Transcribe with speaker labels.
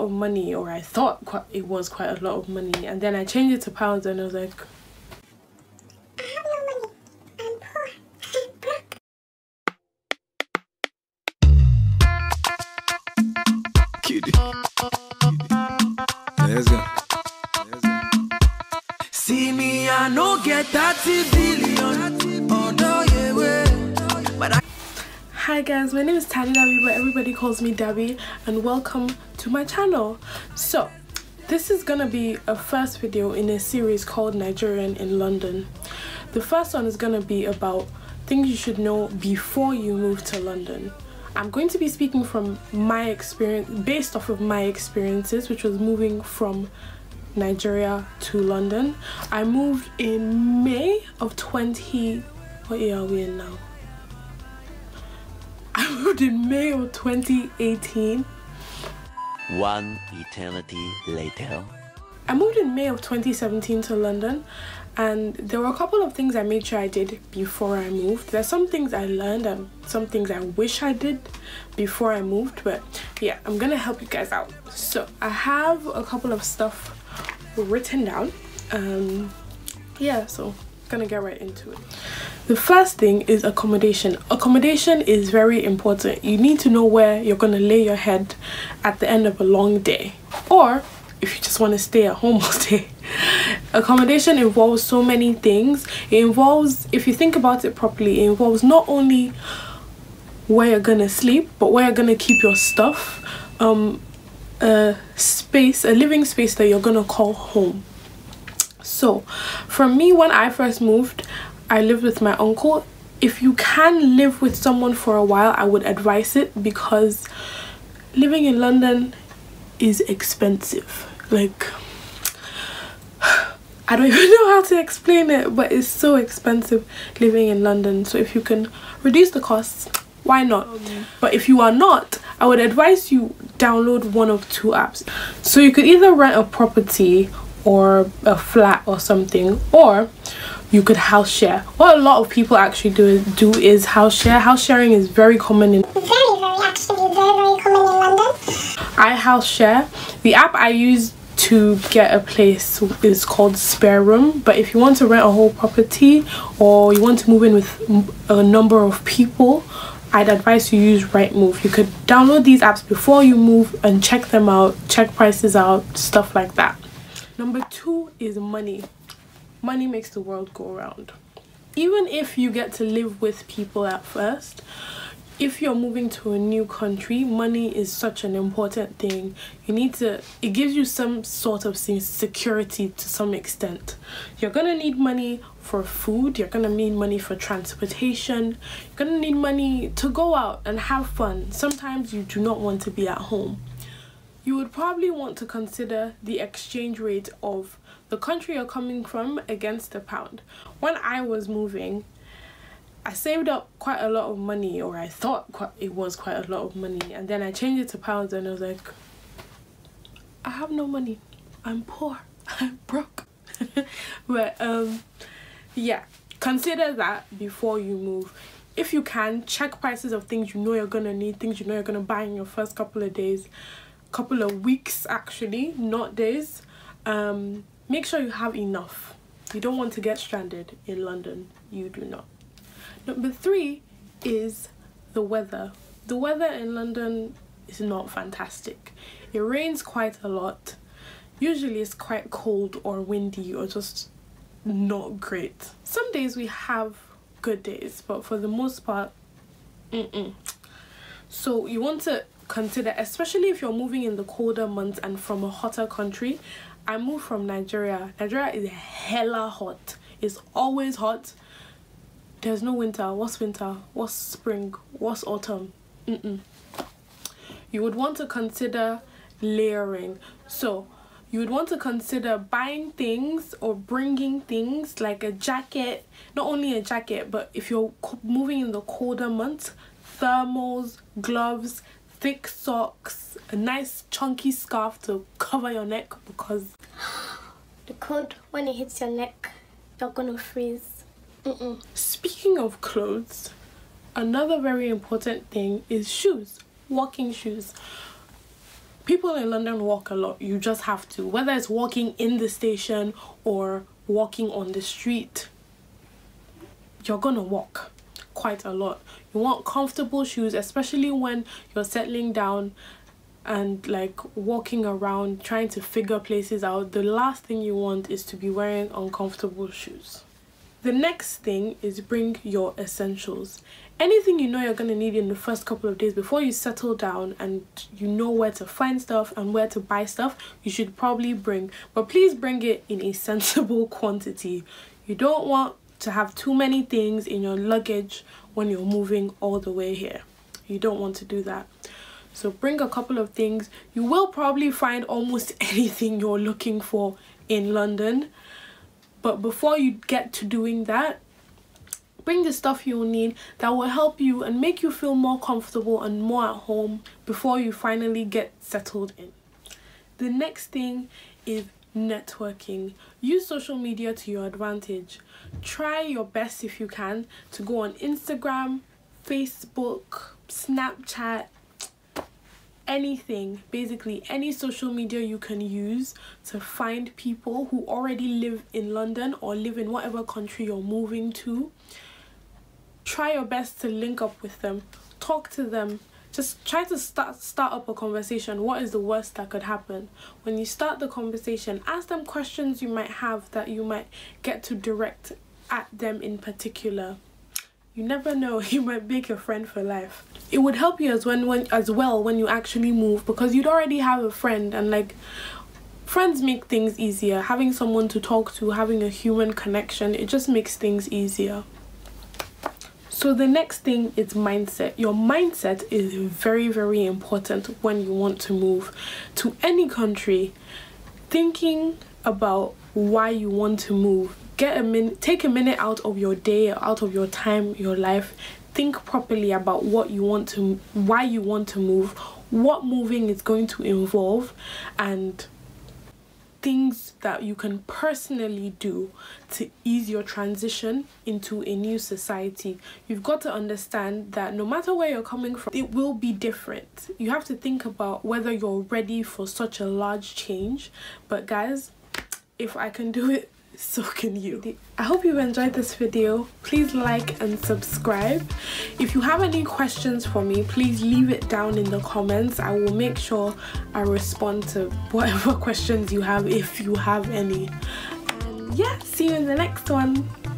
Speaker 1: of money, or I thought it was quite a lot of money, and then I changed it to pounds and I was like,
Speaker 2: I have no money, I'm poor, I'm broke.
Speaker 3: Cutie. Let's go. See me, I no get 30 billion. Oh no, yeah, way. But
Speaker 1: hi guys, my name is Tani Dabi, but everybody calls me Dabi, and welcome to my channel. So this is gonna be a first video in a series called Nigerian in London. The first one is gonna be about things you should know before you move to London. I'm going to be speaking from my experience, based off of my experiences, which was moving from Nigeria to London. I moved in May of what year are we in now? I moved in May of 2018.
Speaker 4: One eternity later.
Speaker 1: I moved in May of 2017 to London, and there were a couple of things I made sure I did before I moved. There's some things I learned and some things I wish I did before I moved, but yeah, I'm gonna help you guys out. So I have a couple of stuff written down. Yeah, so gonna get right into it. The first thing is accommodation. Accommodation is very important. You need to know where you're gonna lay your head at the end of a long day, or if you just want to stay at home all day. Accommodation involves so many things. It involves, if you think about it properly, it involves not only where you're gonna sleep, but where you're gonna keep your stuff, a living space that you're gonna call home. So for me, when I first moved, I lived with my uncle. If you can live with someone for a while, I would advise it, because living in London is expensive. Like, I don't even know how to explain it, but it's so expensive living in London. So if you can reduce the costs, why not? But if you are not, I would advise you download one of two apps. So you could either rent a property or a flat or something, or you could house share. What a lot of people actually do is house share. House sharing is very common in
Speaker 2: Very common in London.
Speaker 1: I house share. The app I use to get a place is called Spare Room, but if you want to rent a whole property or you want to move in with a number of people, I'd advise you use Rightmove. You could download these apps before you move and check them out, check prices out, stuff like that. Number two is money. Money makes the world go round. Even if you get to live with people at first, if you're moving to a new country, money is such an important thing. It gives you some sort of security to some extent. You're gonna need money for food, you're gonna need money for transportation, you're gonna need money to go out and have fun. Sometimes you do not want to be at home. You would probably want to consider the exchange rate of the country you're coming from against the pound. When I was moving, I saved up quite a lot of money, or I thought it was quite a lot of money, and then I changed it to pounds and I was like, I have no money, I'm poor, I'm broke. But yeah, consider that before you move. If you can, check prices of things you know you're gonna need, things you know you're gonna buy in your first couple of days, couple of weeks actually, not days. Make sure you have enough. You don't want to get stranded in London. You do not. Number three is the weather. The weather in London is not fantastic. It rains quite a lot. Usually it's quite cold or windy or just not great. Some days we have good days, but for the most part, So you want to consider, especially if you're moving in the colder months and from a hotter country. I moved from Nigeria. Nigeria is hella hot. It's always hot. There's no winter. What's winter? What's spring? What's autumn? You would want to consider layering. So you would want to consider buying things or bringing things like a jacket. Not only a jacket, but if you're moving in the colder months, thermals, gloves, thick socks, a nice chunky scarf to cover your neck, because
Speaker 2: The cold, when it hits your neck, you're gonna freeze.
Speaker 1: Speaking of clothes, another very important thing is shoes. Walking shoes. People in London walk a lot. You just have to, whether it's walking in the station or walking on the street, you're gonna walk quite a lot. You want comfortable shoes, especially when you're settling down and like walking around trying to figure places out. The last thing you want is to be wearing uncomfortable shoes. The next thing is bring your essentials. Anything you know you're going to need in the first couple of days before you settle down and you know where to find stuff and where to buy stuff, you should probably bring. But please bring it in a sensible quantity. You don't want to have too many things in your luggage when you're moving all the way here. You don't want to do that. So bring a couple of things. You will probably find almost anything you're looking for in London. But before you get to doing that, bring the stuff you'll need that will help you and make you feel more comfortable and more at home before you finally get settled in. The next thing is networking. Use social media to your advantage. Try your best if you can to go on Instagram, Facebook, Snapchat, anything, basically any social media you can use to find people who already live in London or live in whatever country you're moving to. Try your best to link up with them, talk to them, just try to start up a conversation. What is the worst that could happen? When you start the conversation, ask them questions you might have that you might get to direct at them in particular. You never know, you might make a friend for life. It would help you as well when you actually move, because you'd already have a friend, and like, friends make things easier. Having someone to talk to, having a human connection, it just makes things easier. So the next thing is mindset. Your mindset is very, very important when you want to move to any country. Thinking about why you want to move. Take a minute out of your day, out of your time, your life. Think properly about why you want to move, what moving is going to involve, and things that you can personally do to ease your transition into a new society. You've got to understand that no matter where you're coming from, it will be different. You have to think about whether you're ready for such a large change. But guys, if I can do it, so can you. I hope you enjoyed this video. Please like and subscribe. If you have any questions for me, please leave it down in the comments. I will make sure I respond to whatever questions you have, if you have any. And yeah, see you in the next one.